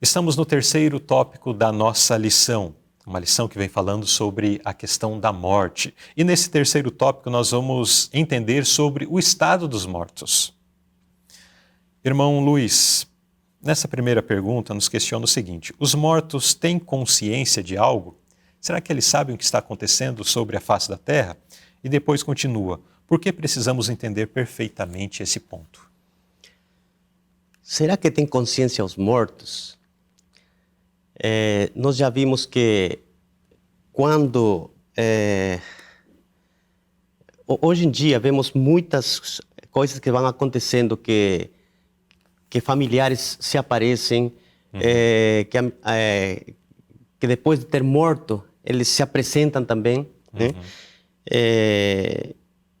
Estamos no terceiro tópico da nossa lição, uma lição que vem falando sobre a questão da morte. E nesse terceiro tópico nós vamos entender sobre o estado dos mortos. Irmão Luiz, nessa primeira pergunta nos questiona o seguinte: os mortos têm consciência de algo? Será que eles sabem o que está acontecendo sobre a face da Terra? E depois continua: por que precisamos entender perfeitamente esse ponto? Será que tem consciência os mortos? Nós já vimos que quando... hoje em dia vemos muitas coisas que vão acontecendo, que familiares se aparecem, que depois de ter morto, eles se apresentam também. Né?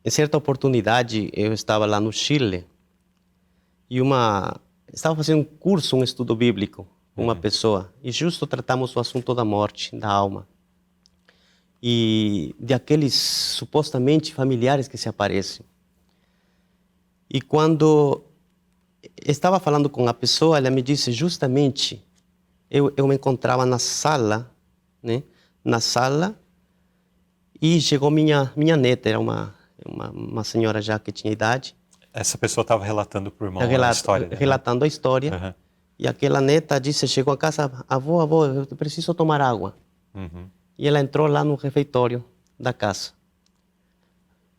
Em certa oportunidade, eu estava lá no Chile e estava fazendo um curso, um estudo bíblico com uma pessoa, e justo tratamos o assunto da morte, da alma. E de aqueles supostamente familiares que se aparecem. E quando estava falando com a pessoa, ela me disse justamente, eu me encontrava na sala, né? Na sala, e chegou minha neta, era uma senhora já que tinha idade. Essa pessoa estava relatando para o irmão a história dela. Relatando a história. E aquela neta disse, chegou a casa, avô, eu preciso tomar água. E ela entrou lá no refeitório da casa.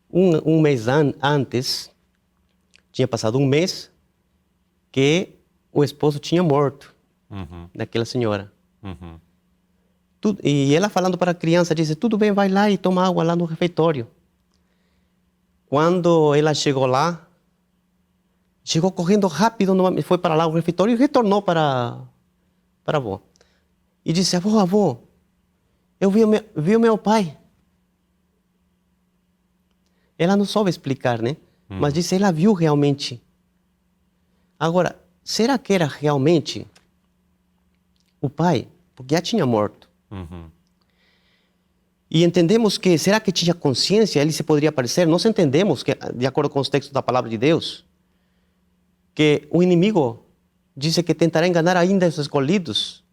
Um mês antes, tinha passado um mês, que o esposo tinha morto, daquela senhora. E ela falando para a criança, disse, tudo bem, vai lá e toma água lá no refeitório. Quando ela chegou lá, chegou correndo rápido, foi para lá o refeitório e retornou para a avó. E disse, avô, eu vi o meu pai. Ela não soube explicar, né? Mas disse, ela viu realmente. Agora, será que era realmente o pai? Porque já tinha morto. E entendemos que, será que tinha consciência? Ele se poderia aparecer? Nós entendemos que, de acordo com os textos da palavra de Deus, que o inimigo disse que tentará enganar ainda os escolhidos,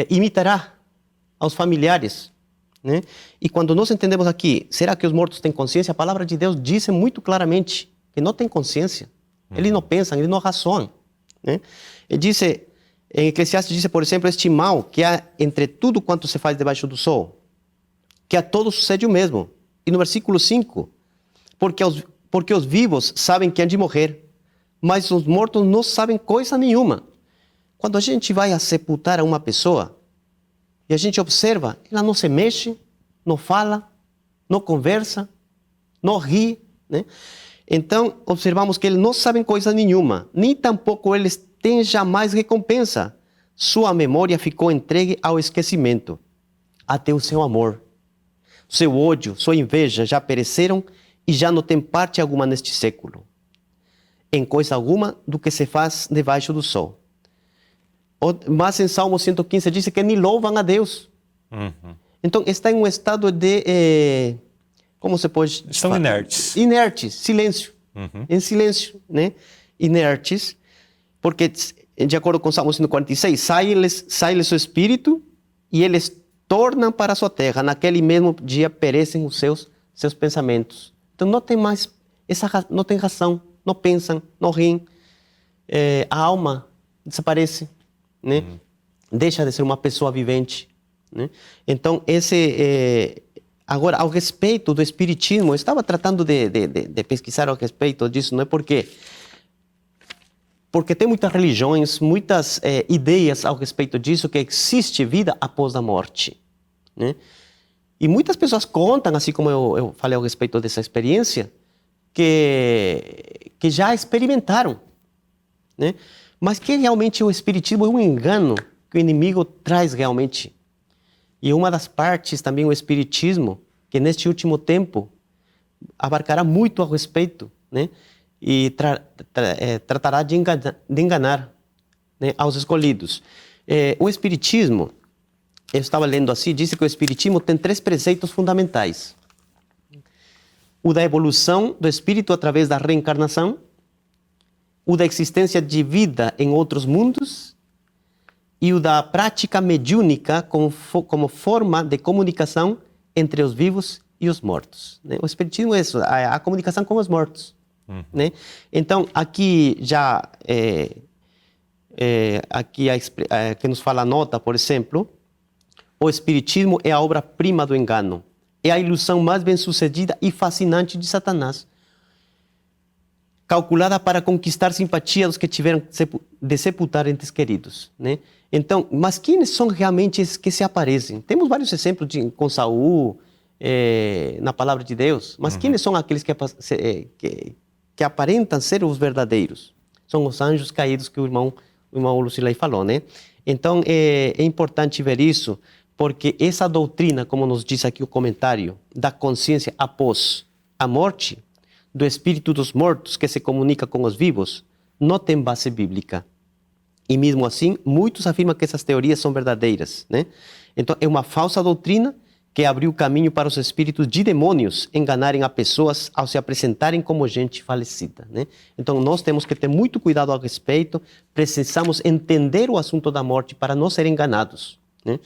imitará aos familiares, né? E quando nós entendemos aqui, será que os mortos têm consciência? A palavra de Deus diz muito claramente que não têm consciência. Eles não pensam, eles não racionam, né? Ele disse, em Eclesiastes diz, por exemplo, este mal que há entre tudo quanto se faz debaixo do sol, que a todos sucede o mesmo. E no versículo 5, porque os vivos sabem que hão de morrer, mas os mortos não sabem coisa nenhuma. Quando a gente vai a sepultar uma pessoa, e a gente observa, ela não se mexe, não fala, não conversa, não ri, né? Então, observamos que eles não sabem coisa nenhuma, nem tampouco eles têm jamais recompensa. Sua memória ficou entregue ao esquecimento, até o seu amor. Seu ódio, sua inveja já pereceram e já não tem parte alguma neste século, em coisa alguma do que se faz debaixo do sol. Mas em Salmo 115 diz que nem louvam a Deus. Então está em um estado de... como se pode... Estão inertes. Inertes, silêncio. Em silêncio, né? Inertes, porque de acordo com Salmo 146, sai-lhes o espírito e eles tornam para a sua terra. Naquele mesmo dia perecem os seus pensamentos. Então não tem mais, não tem razão, não pensam, não riem. A alma desaparece, né? Deixa de ser uma pessoa vivente, né? Então, agora, ao respeito do espiritismo, eu estava tratando de pesquisar ao respeito disso, não é porque tem muitas religiões, muitas ideias ao respeito disso, que existe vida após a morte, né? E muitas pessoas contam, assim como eu falei ao respeito dessa experiência, que já experimentaram, né? Mas que realmente o espiritismo é um engano que o inimigo traz realmente. E uma das partes também o espiritismo, que neste último tempo abarcará muito a respeito, né? E tratará de enganar, né, aos escolhidos. O espiritismo, eu estava lendo assim, disse que o espiritismo tem 3 preceitos fundamentais. O da evolução do espírito através da reencarnação, o da existência de vida em outros mundos e o da prática mediúnica como forma de comunicação entre os vivos e os mortos. Né? O espiritismo é isso, a comunicação com os mortos. Né? Então, aqui já, aqui que nos fala a nota, por exemplo, o espiritismo é a obra-prima do engano. É a ilusão mais bem-sucedida e fascinante de Satanás, calculada para conquistar simpatia dos que tiveram de sepultar entes queridos, né? Então, mas quem são realmente esses que se aparecem? Temos vários exemplos com Saul, na palavra de Deus, mas quem são aqueles que aparentam ser os verdadeiros? São os anjos caídos que o irmão Lucilei falou, né? Então, é importante ver isso, porque essa doutrina, como nos diz aqui o comentário, da consciência após a morte, do espírito dos mortos que se comunica com os vivos, não tem base bíblica. E mesmo assim, muitos afirmam que essas teorias são verdadeiras, né? Então, é uma falsa doutrina que abriu caminho para os espíritos de demônios enganarem a pessoas ao se apresentarem como gente falecida, né? Então, nós temos que ter muito cuidado ao respeito, precisamos entender o assunto da morte para não ser enganados, né?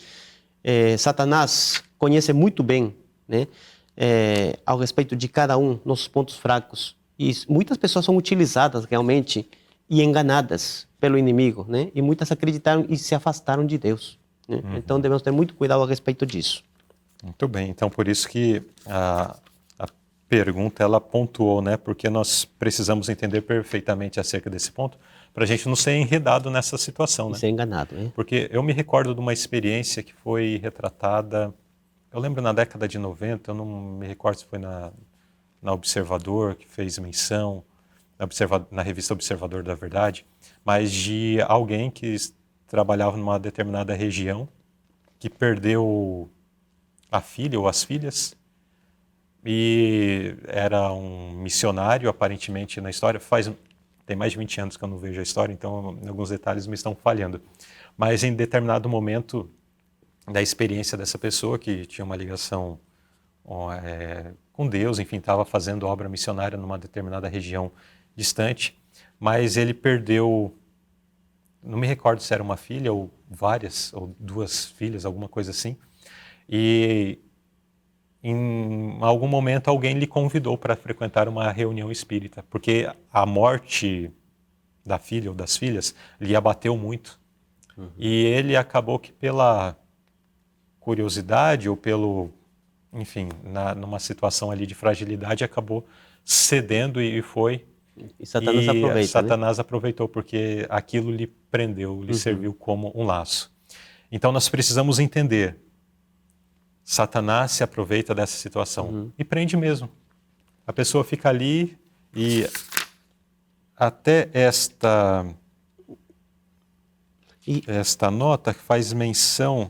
Satanás conhece muito bem, né, ao respeito de cada um, nossos pontos fracos. E muitas pessoas são utilizadas realmente e enganadas pelo inimigo, né? E muitas acreditaram e se afastaram de Deus, né? Então devemos ter muito cuidado a respeito disso. Muito bem, então por isso que a pergunta ela pontuou, né? Porque nós precisamos entender perfeitamente acerca desse ponto para a gente não ser enredado nessa situação, né? E ser enganado, né? Porque eu me recordo de uma experiência que foi retratada, eu lembro na década de 90, eu não me recordo se foi na Observador, que fez menção, na revista Observador da Verdade, mas de alguém que trabalhava numa determinada região, que perdeu a filha ou as filhas, e era um missionário, aparentemente, na história. Tem mais de 20 anos que eu não vejo a história, então alguns detalhes me estão falhando. Mas em determinado momento da experiência dessa pessoa, que tinha uma ligação com Deus, enfim, estava fazendo obra missionária numa determinada região distante, mas ele perdeu, não me recordo se era uma filha ou várias, ou 2 filhas, alguma coisa assim, e em algum momento alguém lhe convidou para frequentar uma reunião espírita, porque a morte da filha ou das filhas lhe abateu muito. E ele acabou que pela curiosidade ou enfim, numa situação ali de fragilidade, acabou cedendo e foi. E Satanás aproveita, Satanás, né? Aproveitou, porque aquilo lhe prendeu, lhe serviu como um laço. Então nós precisamos entender, Satanás se aproveita dessa situação e prende mesmo. A pessoa fica ali e até esta nota faz menção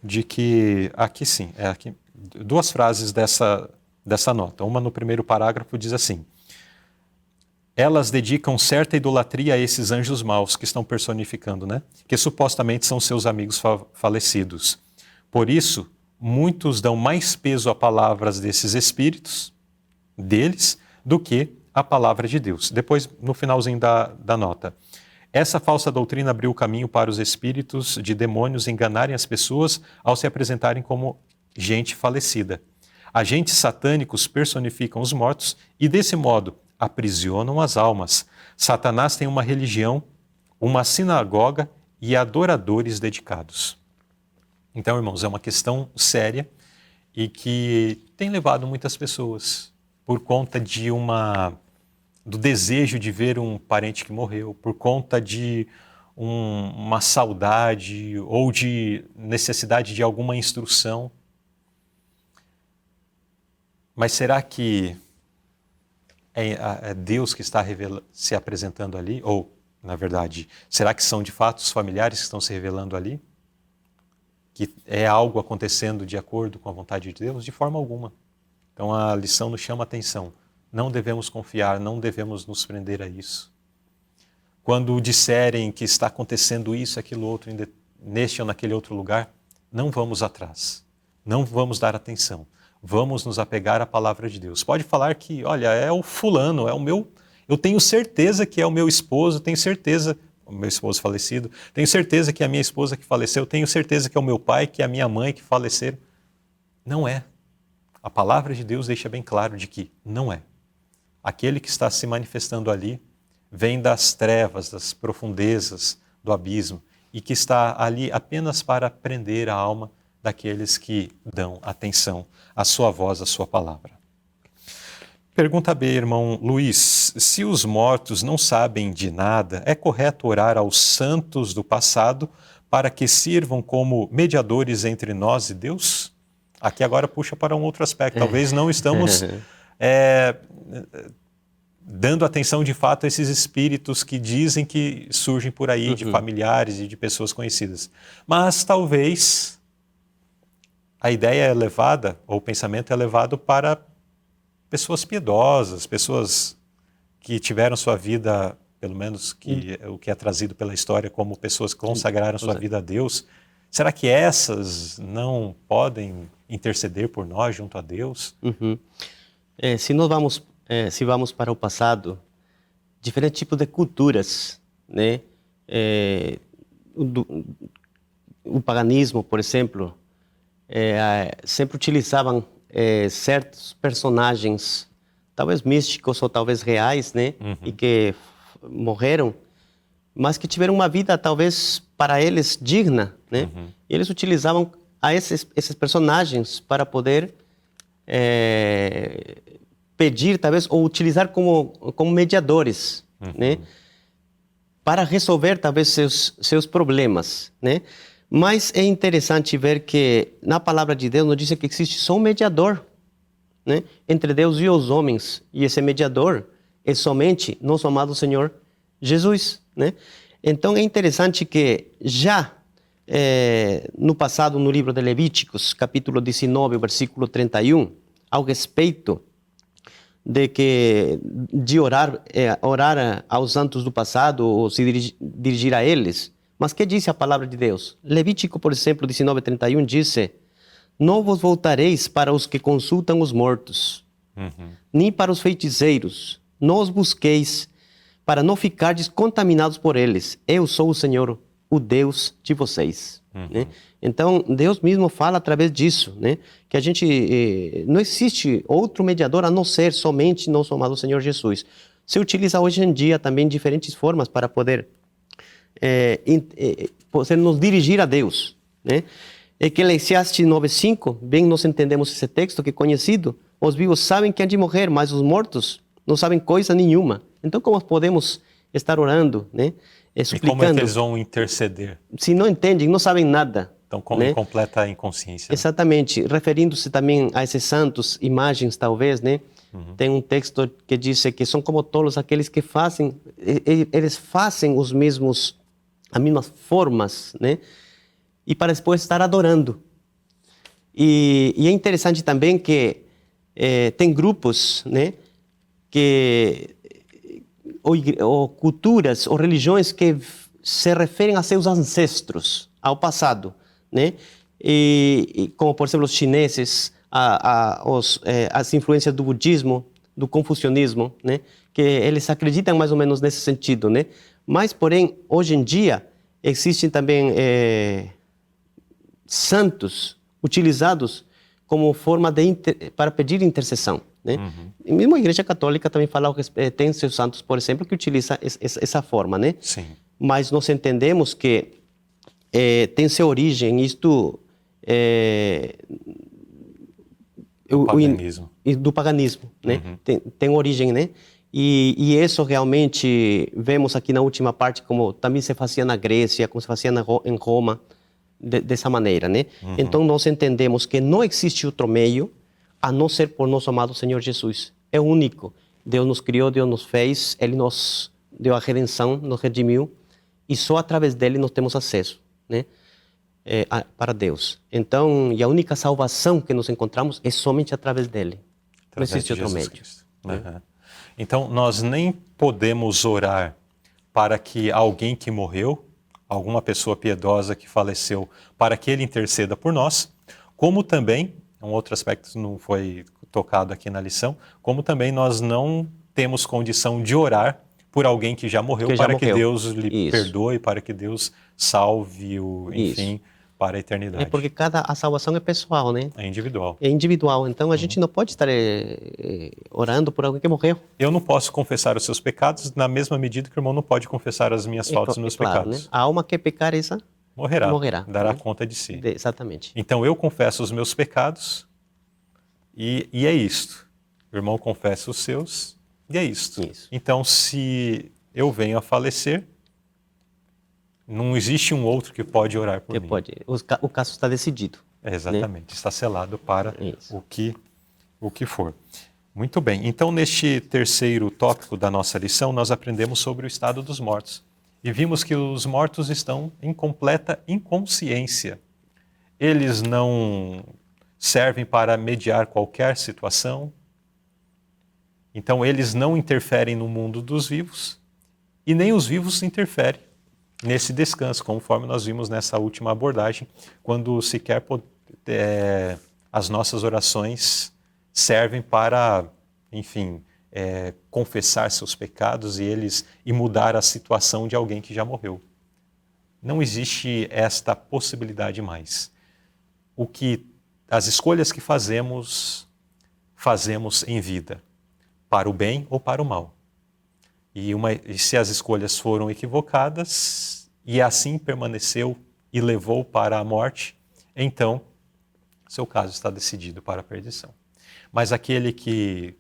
de que, aqui sim, aqui, 2 frases dessa nota. Uma no primeiro parágrafo diz assim: elas dedicam certa idolatria a esses anjos maus que estão personificando, né? Que supostamente são seus amigos falecidos. Por isso, muitos dão mais peso a palavras desses espíritos, deles, do que a palavra de Deus. Depois, no finalzinho da nota. Essa falsa doutrina abriu o caminho para os espíritos de demônios enganarem as pessoas ao se apresentarem como gente falecida. Agentes satânicos personificam os mortos e, desse modo, aprisionam as almas. Satanás tem uma religião, uma sinagoga e adoradores dedicados. Então, irmãos, é uma questão séria e que tem levado muitas pessoas por conta do desejo de ver um parente que morreu, por conta de uma saudade ou de necessidade de alguma instrução. Mas será que é Deus que está se apresentando ali? Ou, na verdade, será que são de fato os familiares que estão se revelando ali? Que é algo acontecendo de acordo com a vontade de Deus? De forma alguma. Então a lição nos chama a atenção. Não devemos confiar, não devemos nos prender a isso. Quando disserem que está acontecendo isso, aquilo outro, neste ou naquele outro lugar, não vamos atrás. Não vamos dar atenção. Vamos nos apegar à palavra de Deus. Pode falar que, olha, é o fulano, é o meu... Eu tenho certeza que é o meu esposo, tenho certeza... o meu esposo falecido, tenho certeza que é a minha esposa que faleceu, tenho certeza que é o meu pai, que é a minha mãe que faleceram. Não é. A palavra de Deus deixa bem claro de que não é. Aquele que está se manifestando ali vem das trevas, das profundezas do abismo e que está ali apenas para prender a alma daqueles que dão atenção à sua voz, à sua palavra. Pergunta B, irmão Luiz, se os mortos não sabem de nada, é correto orar aos santos do passado para que sirvam como mediadores entre nós e Deus? Aqui agora puxa para um outro aspecto. Talvez não estamos dando atenção de fato a esses espíritos que dizem que surgem por aí de familiares e de pessoas conhecidas. Mas talvez a ideia é levada, ou o pensamento é levado para pessoas piedosas, pessoas que tiveram sua vida, pelo menos o que é trazido pela história como pessoas que consagraram sua vida a Deus. Será que essas não podem interceder por nós junto a Deus? Se vamos para o passado, diferentes tipos de culturas, né? O paganismo, por exemplo, sempre utilizavam certos personagens, talvez místicos ou talvez reais, né? E que morreram, mas que tiveram uma vida talvez para eles digna, né? E eles utilizavam esses personagens para poder pedir, talvez, ou utilizar como mediadores, né? Para resolver, talvez, seus problemas, né? Mas é interessante ver que na palavra de Deus nos diz que existe só um mediador, né? Entre Deus e os homens. E esse mediador é somente nosso amado Senhor Jesus, né? Então é interessante que já no passado, no livro de Levíticos, capítulo 19, versículo 31, ao respeito de orar aos santos do passado ou se dirigir a eles. Mas que diz a palavra de Deus? Levítico, por exemplo, 19:31 diz: não vos voltareis para os que consultam os mortos, nem para os feiticeiros, não os busqueis, para não ficardes contaminados por eles. Eu sou o Senhor, o Deus de vocês. Né? Então, Deus mesmo fala através disso, né? Que a gente, não existe outro mediador a não ser somente nosso amado Senhor Jesus. Se utiliza hoje em dia também diferentes formas para poder nos dirigir a Deus, né? É que Eclesiastes 9:5, bem nós entendemos esse texto que é conhecido: os vivos sabem que hão de morrer, mas os mortos não sabem coisa nenhuma. Então, como podemos estar orando, né? Suplicando. E como é que eles vão interceder? Se não entendem, não sabem nada. Então, como em completa inconsciência. Exatamente. Referindo-se também a esses santos, imagens talvez, né? Tem um texto que diz que são como tolos aqueles que eles fazem as mesmas formas, né? E para depois estar adorando. E é interessante também que tem grupos, né? Ou culturas ou religiões que se referem a seus ancestros, ao passado, né? E como, por exemplo, os chineses, as influências do budismo, do confucionismo, né? Que eles acreditam mais ou menos nesse sentido, né? Mas, porém, hoje em dia, existem também santos utilizados como forma para pedir intercessão, né? E mesmo a Igreja Católica também fala tem seus santos, por exemplo, que utiliza essa forma, né? Sim. Mas nós entendemos que tem sua origem, do paganismo, né? Tem origem, né? E isso realmente vemos aqui na última parte, como também se fazia na Grécia, como se fazia em Roma, dessa maneira, né? Então nós entendemos que não existe outro meio a não ser por nosso amado Senhor Jesus. É o único. Deus nos criou, Deus nos fez, Ele nos deu a redenção, nos redimiu, e só através dele nós temos acesso, né? Para Deus. Então, e a única salvação que nos encontramos é somente através dele. Não existe outro meio. Então, nós nem podemos orar para que alguém que morreu, alguma pessoa piedosa que faleceu, para que ele interceda por nós, como também, um outro aspecto que não foi tocado aqui na lição, como também nós não temos condição de orar por alguém que já morreu, Que já para que morreu. Deus lhe Isso. perdoe, para que Deus salve-o, enfim, para a eternidade. Porque a salvação é pessoal, né? É individual. É individual. Então a gente não pode estar orando por alguém que morreu. Eu não posso confessar os seus pecados na mesma medida que o irmão não pode confessar as minhas faltas e meus Claro, pecados. né? A alma que pecar, essa morrerá. Dará né? conta de si. Exatamente. Então eu confesso os meus pecados e é isto. O irmão confessa os seus e é isto. Isso. Então se eu venho a falecer, não existe um outro que pode orar por Que mim. pode. O caso está decidido. Exatamente, está selado para Isso. o que for. Muito bem, então neste terceiro tópico da nossa lição, nós aprendemos sobre o estado dos mortos. E vimos que os mortos estão em completa inconsciência. Eles não servem para mediar qualquer situação. Então eles não interferem no mundo dos vivos e nem os vivos interferem nesse descanso, conforme nós vimos nessa última abordagem, quando sequer as nossas orações servem para, enfim, confessar seus pecados e mudar a situação de alguém que já morreu. Não existe esta possibilidade mais. As escolhas que fazemos em vida, para o bem ou para o mal. E se as escolhas foram equivocadas e assim permaneceu e levou para a morte, então seu caso está decidido para a perdição. Mas aquele que,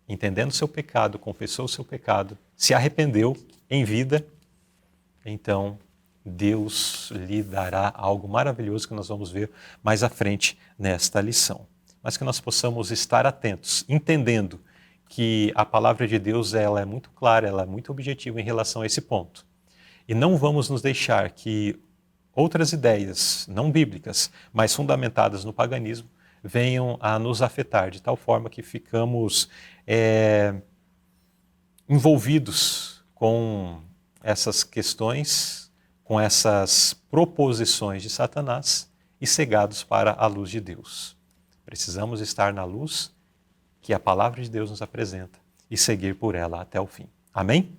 entendendo seu pecado, confessou seu pecado, se arrependeu em vida, então Deus lhe dará algo maravilhoso que nós vamos ver mais à frente nesta lição. Mas que nós possamos estar atentos, entendendo que a palavra de Deus ela é muito clara, ela é muito objetiva em relação a esse ponto. E não vamos nos deixar que outras ideias, não bíblicas, mas fundamentadas no paganismo, venham a nos afetar de tal forma que ficamos envolvidos com essas questões, com essas proposições de Satanás e cegados para a luz de Deus. Precisamos estar na luz que a palavra de Deus nos apresenta e seguir por ela até o fim. Amém?